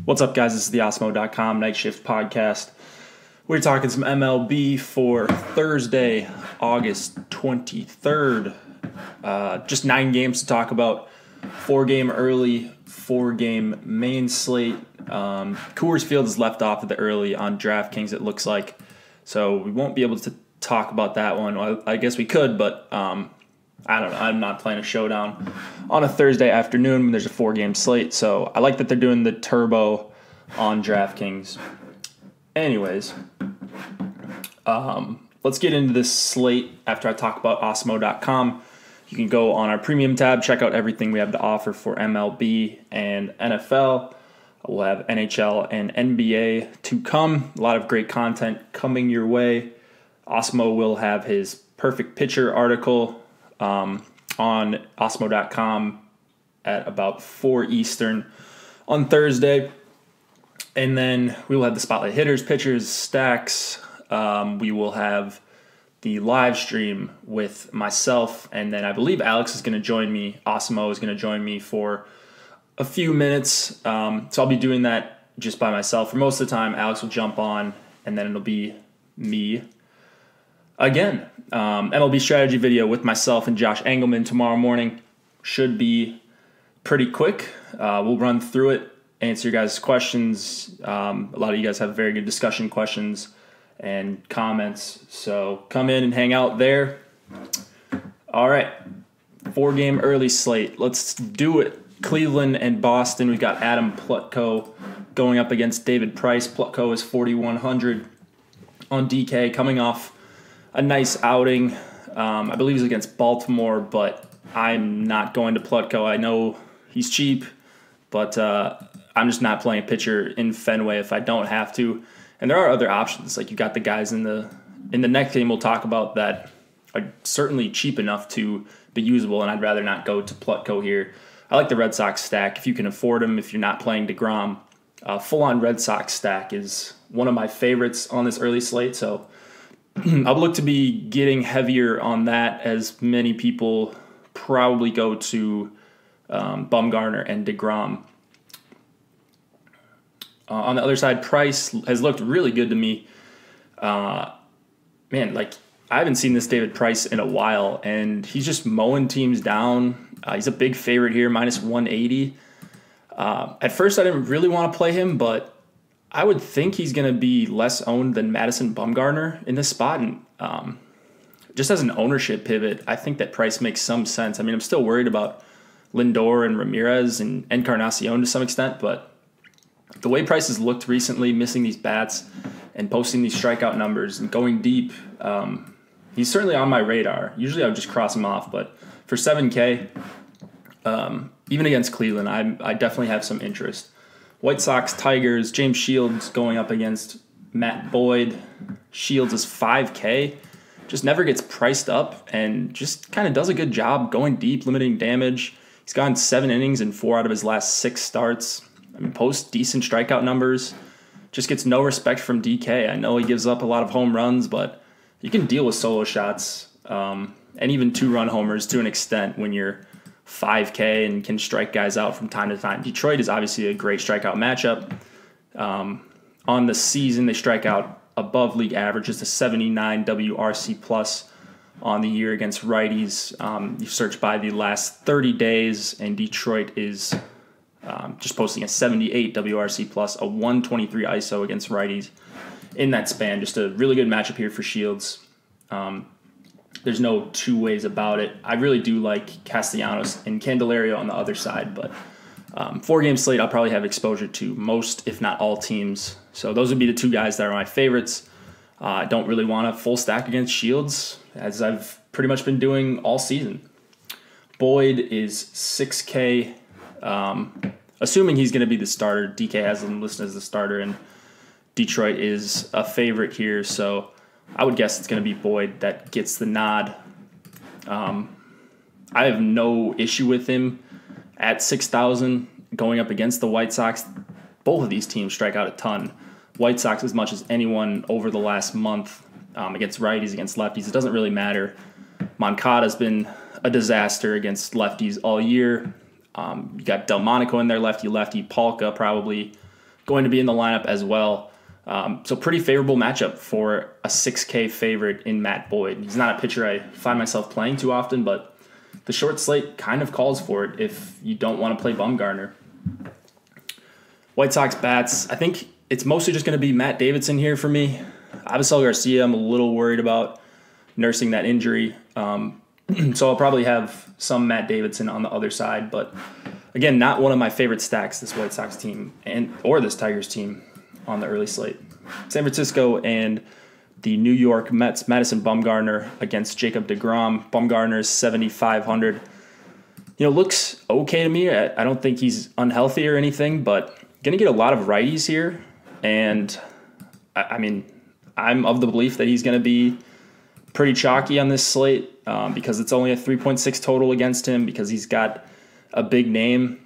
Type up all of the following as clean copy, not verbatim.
What's up, guys? This is the Osmo.com Night Shift Podcast. We're talking some MLB for Thursday, August 23rd. Just 9 games to talk about. 4-game early, 4-game main slate. Coors Field is left off at the early on DraftKings, it looks like. So we won't be able to talk about that one. Well, I guess we could, but I don't know. I'm not playing a showdown on a Thursday afternoon when there's a 4-game slate. So I like that they're doing the turbo on DraftKings. Anyways, let's get into this slate after I talk about Osmo.com. You can go on our premium tab, check out everything we have to offer for MLB and NFL. We'll have NHL and NBA to come. A lot of great content coming your way. Osmo will have his perfect pitcher article on Osmo.com at about 4 Eastern on Thursday. And then we will have the spotlight hitters, pitchers, stacks. We will have the live stream with myself, and then I believe Alex is going to join me. Osmo is going to join me for a few minutes. So I'll be doing that just by myself. For most of the time, Alex will jump on, and then it'll be me again. MLB strategy video with myself and Josh Engelman tomorrow morning. Should be pretty quick. We'll run through it, answer your guys' questions. A lot of you guys have very good discussion questions and comments, so come in and hang out there. All right, 4-game early slate. Let's do it. Cleveland and Boston. We've got Adam Plutko going up against David Price. Plutko is 4,100 on DK, coming off a nice outing. I believe he's against Baltimore, but I'm not going to Plutko. I know he's cheap, but I'm just not playing a pitcher in Fenway if I don't have to. And there are other options. Like, you got the guys in the next game we'll talk about that are certainly cheap enough to be usable, and I'd rather not go to Plutko here. I like the Red Sox stack if you can afford them, if you're not playing DeGrom. Full-on Red Sox stack is one of my favorites on this early slate, so I'll look to be getting heavier on that, as many people probably go to Bumgarner and DeGrom. On the other side, Price has looked really good to me. I haven't seen this David Price in a while, and he's just mowing teams down. He's a big favorite here, minus 180. At first, I didn't really want to play him, but I would think he's going to be less owned than Madison Bumgarner in this spot. And just as an ownership pivot, I think that Price makes some sense. I mean, I'm still worried about Lindor and Ramirez and Encarnacion to some extent, but the way Price has looked recently, missing these bats and posting these strikeout numbers and going deep, he's certainly on my radar. Usually I would just cross him off, but for 7K, even against Cleveland, I definitely have some interest. White Sox, Tigers, James Shields going up against Matt Boyd. Shields is 5K, just never gets priced up and just kind of does a good job going deep, limiting damage. He's gone 7 innings in 4 out of his last 6 starts. I mean, posts decent strikeout numbers. Just gets no respect from DK. I know he gives up a lot of home runs, but you can deal with solo shots and even 2-run homers to an extent when you're 5K and can strike guys out from time to time. Detroit is obviously a great strikeout matchup. On the season, they strike out above league average, just a 79 WRC plus on the year against righties. You search by the last 30 days, and Detroit is just posting a 78 WRC plus, a 123 ISO against righties in that span. Just a really good matchup here for Shields. There's no two ways about it. I really do like Castellanos and Candelario on the other side, but 4-game slate I'll probably have exposure to most, if not all, teams. So those would be the 2 guys that are my favorites. I don't really want a full stack against Shields, as I've pretty much been doing all season. Boyd is 6K, assuming he's going to be the starter. DK has him listed as the starter, and Detroit is a favorite here, so I would guess it's going to be Boyd that gets the nod. I have no issue with him at 6,000 going up against the White Sox. Both of these teams strike out a ton. White Sox as much as anyone over the last month against righties, against lefties. It doesn't really matter. Moncada's been a disaster against lefties all year. You got Delmonico in there, lefty. Palka probably going to be in the lineup as well. So pretty favorable matchup for a 6K favorite in Matt Boyd. He's not a pitcher I find myself playing too often, but the short slate kind of calls for it if you don't want to play Bumgarner. White Sox bats, I think it's mostly just going to be Matt Davidson here for me. Avisel Garcia, I'm a little worried about nursing that injury. So I'll probably have some Matt Davidson on the other side, but again, not one of my favorite stacks, this White Sox team or this Tigers team on the early slate. San Francisco and the New York Mets, Madison Bumgarner against Jacob deGrom. Bumgarner's 7,500. Looks okay to me. I don't think he's unhealthy or anything, but going to get a lot of righties here. And, I'm of the belief that he's going to be pretty chalky on this slate because it's only a 3.6 total against him because he's got a big name.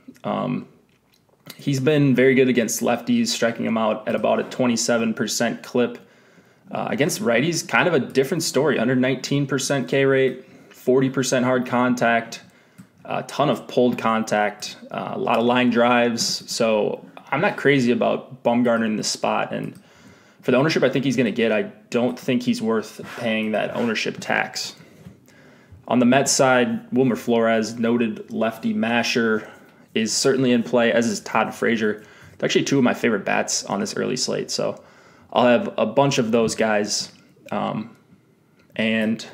He's been very good against lefties, striking them out at about a 27% clip. Against righties, kind of a different story. Under 19% K rate, 40% hard contact, a ton of pulled contact, a lot of line drives. So I'm not crazy about Bumgarner in this spot. And for the ownership I think he's going to get, I don't think he's worth paying that ownership tax. On the Mets side, Wilmer Flores, noted lefty masher, is certainly in play, as is Todd Frazier. They're actually two of my favorite bats on this early slate. So I'll have a bunch of those guys. And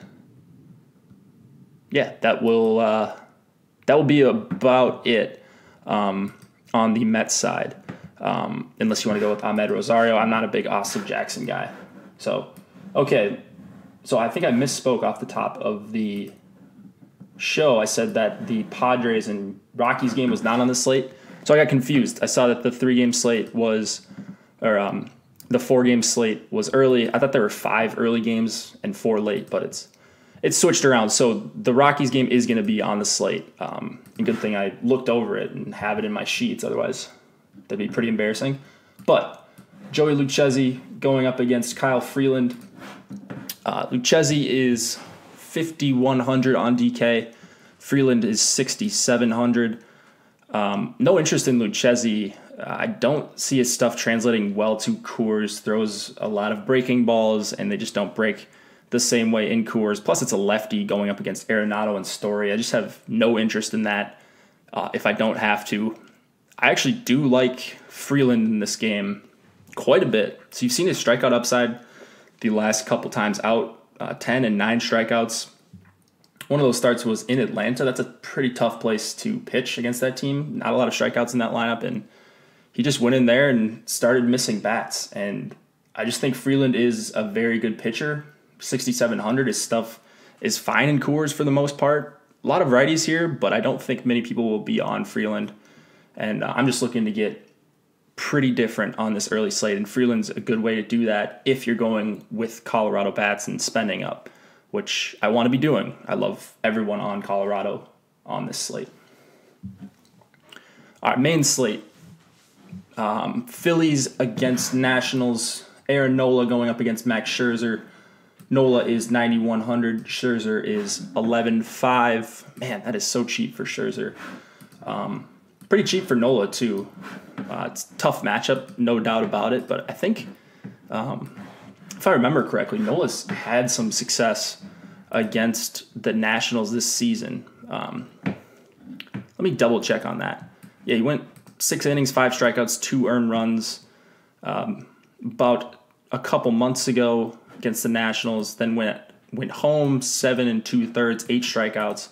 yeah, that will be about it on the Mets side. Unless you want to go with Ahmed Rosario. I'm not a big Austin Jackson guy. So, okay. So I think I misspoke off the top of the show. I said that the Padres and Rockies game was not on the slate. So I got confused. I saw that the 3-game slate was, or the 4-game slate was early. I thought there were 5 early games and 4 late, but it's switched around. So the Rockies game is going to be on the slate. A good thing I looked over it and have it in my sheets. Otherwise, that'd be pretty embarrassing. But Joey Lucchesi going up against Kyle Freeland. Lucchesi is 5,100 on DK. Freeland is 6,700. No interest in Lucchesi. I don't see his stuff translating well to Coors. Throws a lot of breaking balls, and they just don't break the same way in Coors. Plus, it's a lefty going up against Arenado and Story. I just have no interest in that if I don't have to. I actually do like Freeland in this game quite a bit. So you've seen his strikeout upside the last couple times out, 10 and 9 strikeouts. One of those starts was in Atlanta. That's a pretty tough place to pitch against that team. Not a lot of strikeouts in that lineup, and he just went in there and started missing bats. And I just think Freeland is a very good pitcher. 6,700, his stuff is fine in Coors for the most part. A lot of righties here, but I don't think many people will be on Freeland. And I'm just looking to get pretty different on this early slate. And Freeland's a good way to do that if you're going with Colorado bats and spending up, which I want to be doing. I love everyone on Colorado on this slate. All right, main slate. Phillies against Nationals. Aaron Nola going up against Max Scherzer. Nola is 9,100. Scherzer is 11,500. Man, that is so cheap for Scherzer. Pretty cheap for Nola, too. It's a tough matchup, no doubt about it. But I think, if I remember correctly, Nola's had some success against the Nationals this season. Let me double check on that. Yeah, he went 6 innings, 5 strikeouts, 2 earned runs about a couple months ago against the Nationals. Then went home, 7 2/3, 8 strikeouts,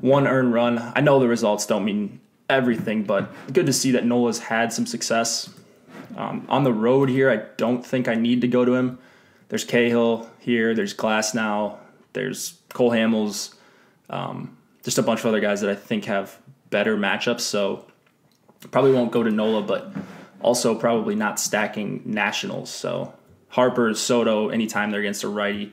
1 earned run. I know the results don't mean everything, but good to see that Nola's had some success. On the road here, I don't think I need to go to him. There's Cahill here, there's Glasnow, there's Cole Hamels, just a bunch of other guys that I think have better matchups, so probably won't go to Nola, but also probably not stacking Nationals. So Harper, Soto, anytime they're against a righty,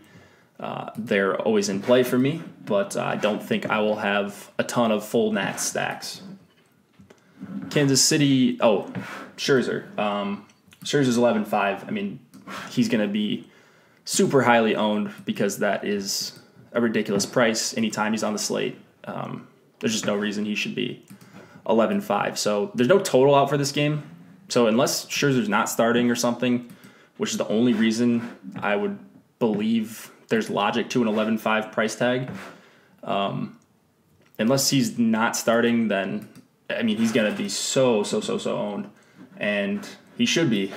they're always in play for me, but I don't think I will have a ton of full Nat stacks. Kansas City, Scherzer. Scherzer's 11,500. I mean, he's going to be super highly owned because that is a ridiculous price anytime he's on the slate. There's just no reason he should be 11,500. So there's no total out for this game. So unless Scherzer's not starting or something, which is the only reason I would believe there's logic to an 11.5 price tag, unless he's not starting, then, I mean, he's going to be so owned. And he should be.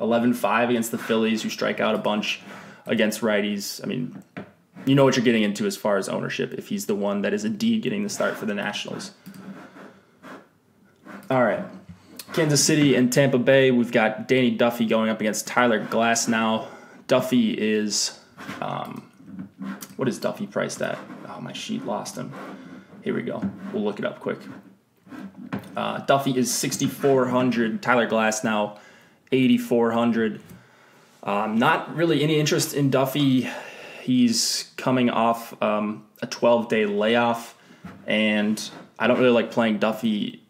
11.5 against the Phillies, who strike out a bunch against righties. I mean, you know what you're getting into as far as ownership if he's the one that is indeed getting the start for the Nationals. All right. Kansas City and Tampa Bay, we've got Danny Duffy going up against Tyler Glasnow. Duffy is, what is Duffy priced at? Oh, my sheet lost him. Here we go. We'll look it up quick. Duffy is 6,400. Tyler Glasnow, 8,400. Not really any interest in Duffy. He's coming off a 12-day layoff, and I don't really like playing Duffy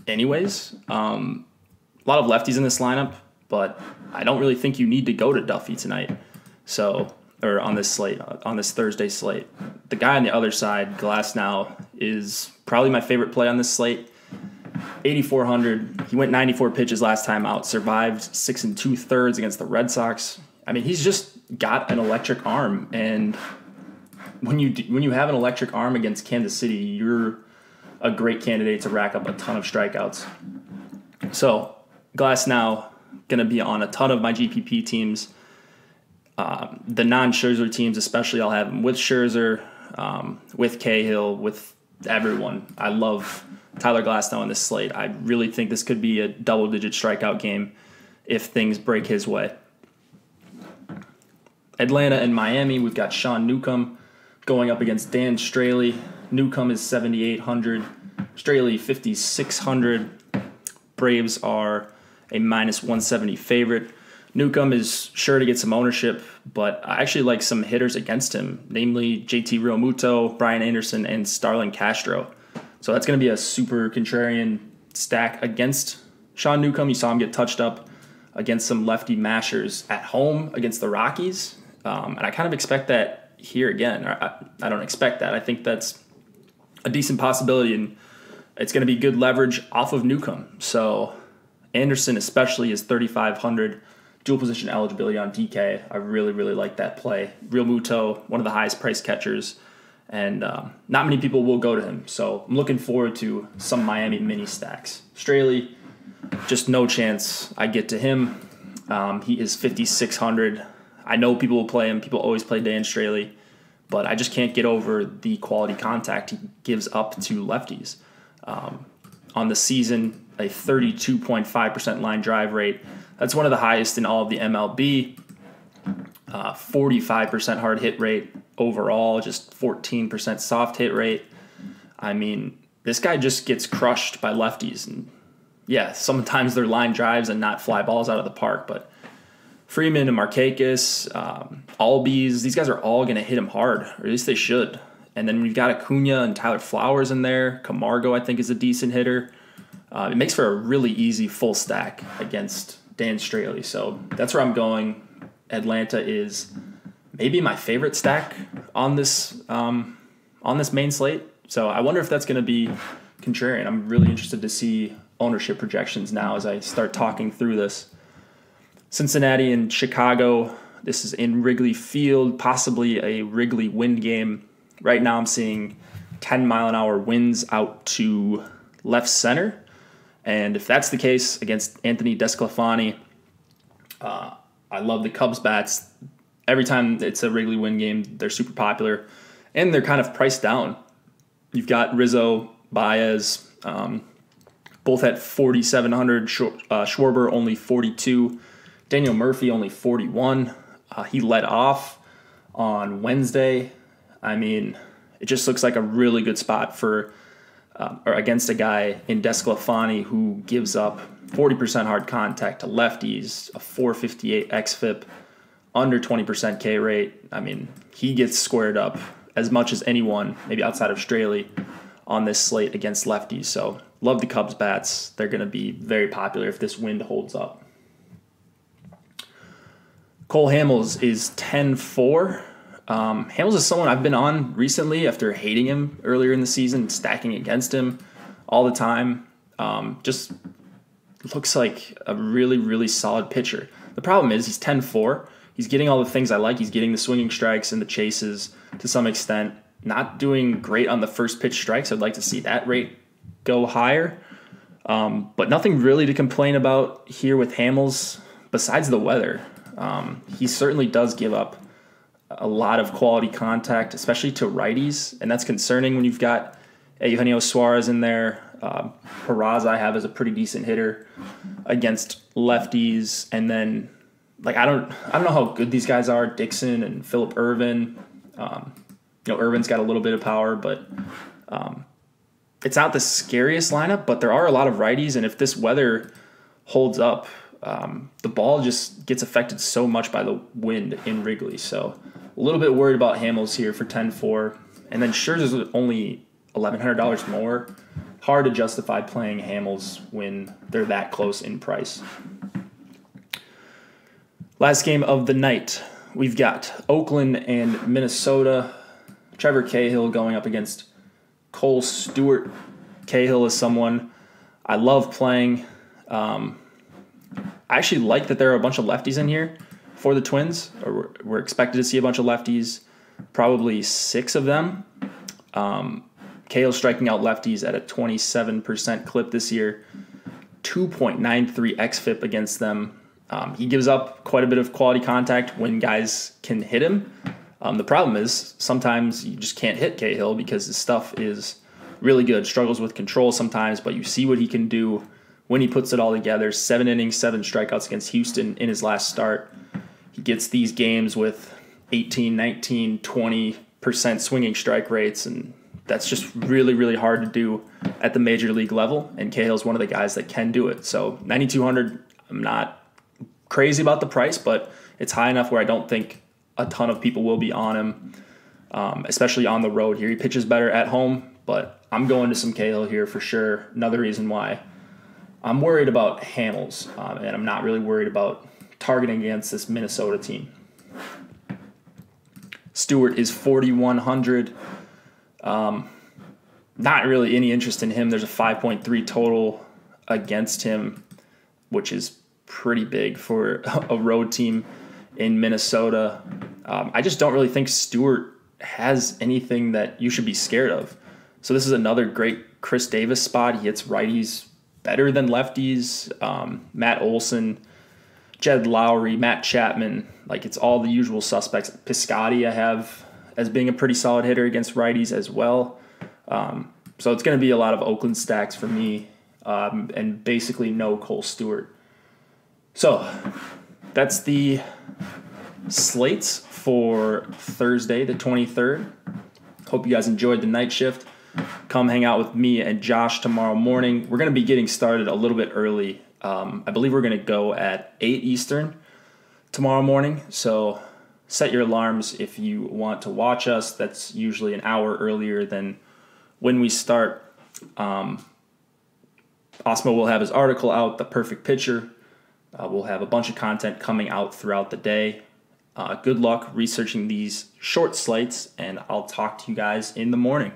anyways. A lot of lefties in this lineup, but I don't really think you need to go to Duffy tonight. So, or on this slate, on this Thursday slate. The guy on the other side, Glasnow, is probably my favorite play on this slate. 8,400. He went 94 pitches last time out, survived 6 2/3 against the Red Sox. I mean, he's just got an electric arm, and when you have an electric arm against Kansas City, you're a great candidate to rack up a ton of strikeouts. So, Glasnow going to be on a ton of my GPP teams. The non-Scherzer teams, especially, I'll have him with Scherzer, with Cahill, with everyone. I love Tyler Glasnow on this slate. I really think this could be a double-digit strikeout game if things break his way. Atlanta and Miami, we've got Sean Newcomb going up against Dan Straley. Newcomb is 7,800. Straley, 5,600. Braves are a minus 170 favorite. Newcomb is sure to get some ownership, but I actually like some hitters against him, namely JT Realmuto, Brian Anderson, and Starlin Castro. So that's going to be a super contrarian stack against Sean Newcomb. You saw him get touched up against some lefty mashers at home against the Rockies. And I kind of expect that here again. I don't expect that. I think that's a decent possibility, and it's going to be good leverage off of Newcomb. So Anderson especially is 3,500. Dual position eligibility on DK. I really like that play. Realmuto, one of the highest priced catchers, and not many people will go to him. So I'm looking forward to some Miami mini stacks. Straley, just no chance I get to him. He is 5,600. I know people will play him. People always play Dan Straley, but I just can't get over the quality contact he gives up to lefties. On the season, a 32.5% line drive rate. That's one of the highest in all of the MLB. 45% hard hit rate overall, just 14% soft hit rate. I mean, this guy just gets crushed by lefties. And yeah, sometimes they're line drives and not fly balls out of the park, but Freeman and Markakis, Albies, these guys are all going to hit him hard, or at least they should. And then we've got Acuna and Tyler Flowers in there. Camargo, I think, is a decent hitter. It makes for a really easy full stack against Dan Straley. So that's where I'm going. Atlanta is maybe my favorite stack on this main slate. So I wonder if that's going to be contrarian. I'm really interested to see ownership projections now as I start talking through this. Cincinnati and Chicago. This is in Wrigley Field, possibly a Wrigley wind game. Right now I'm seeing 10-mile-an-hour winds out to left center. And if that's the case against Anthony Desclafani, I love the Cubs bats. Every time it's a Wrigley wind game, they're super popular. And they're kind of priced down. You've got Rizzo, Baez, both at 4,700. Schwarber only 42. Daniel Murphy only 41. He led off on Wednesday. I mean, it just looks like a really good spot for or against a guy in Desclafani who gives up 40% hard contact to lefties, a 458 xFIP, under 20% K rate. I mean, he gets squared up as much as anyone, maybe outside of Straley, on this slate against lefties. So love the Cubs bats. They're going to be very popular if this wind holds up. Cole Hamels is 10-4. Hamels is someone I've been on recently after hating him earlier in the season, stacking against him all the time. Just looks like a really, really solid pitcher. The problem is he's 10-4. He's getting all the things I like. He's getting the swinging strikes and the chases to some extent. Not doing great on the first pitch strikes. I'd like to see that rate go higher. But nothing really to complain about here with Hamels besides the weather. He certainly does give up a lot of quality contact, especially to righties, and that's concerning when you've got Eugenio Suarez in there. Peraza I have as a pretty decent hitter against lefties, and then I don't know how good these guys are, Dixon and Phillip Ervin. Ervin's got a little bit of power, but it's not the scariest lineup. But there are a lot of righties, and if this weather holds up, the ball just gets affected so much by the wind in Wrigley. So a little bit worried about Hamels here for 10-4. And then Scherzer's only $1,100 more. Hard to justify playing Hamels when they're that close in price. Last game of the night, we've got Oakland and Minnesota. Trevor Cahill going up against Cole Stewart. Cahill is someone I love playing. I actually like that there are a bunch of lefties in here for the Twins. We're expected to see a bunch of lefties, probably 6 of them. Cahill striking out lefties at a 27% clip this year, 2.93 xFIP against them. He gives up quite a bit of quality contact when guys can hit him. The problem is sometimes you just can't hit Cahill because his stuff is really good. Struggles with control sometimes, but you see what he can do when he puts it all together. 7 innings, 7 strikeouts against Houston in his last start. He gets these games with 18, 19, 20% swinging strike rates, and that's just really, really hard to do at the major league level, and Cahill's one of the guys that can do it. So $9,200, I'm not crazy about the price, but it's high enough where I don't think a ton of people will be on him, especially on the road here. He pitches better at home, but I'm going to some Cahill here for sure. Another reason why I'm worried about Hamels, and I'm not really worried about targeting against this Minnesota team. Stewart is 4,100. Not really any interest in him. There's a 5.3 total against him, which is pretty big for a road team in Minnesota. I just don't really think Stewart has anything that you should be scared of. So this is another great Chris Davis spot. He hits righties better than lefties. Matt Olson, Jed Lowry, Matt Chapman, it's all the usual suspects. Piscotty I have as being a pretty solid hitter against righties as well. So it's going to be a lot of Oakland stacks for me, and basically no Cole Stewart. So that's the slates for Thursday, the 23rd. Hope you guys enjoyed the night shift. Come hang out with me and Josh tomorrow morning. We're going to be getting started a little bit early. I believe we're going to go at 8 Eastern tomorrow morning. So set your alarms if you want to watch us. That's usually an hour earlier than when we start. Osmo will have his article out, The Perfect Pitcher. We'll have a bunch of content coming out throughout the day. Good luck researching these short slates, and I'll talk to you guys in the morning.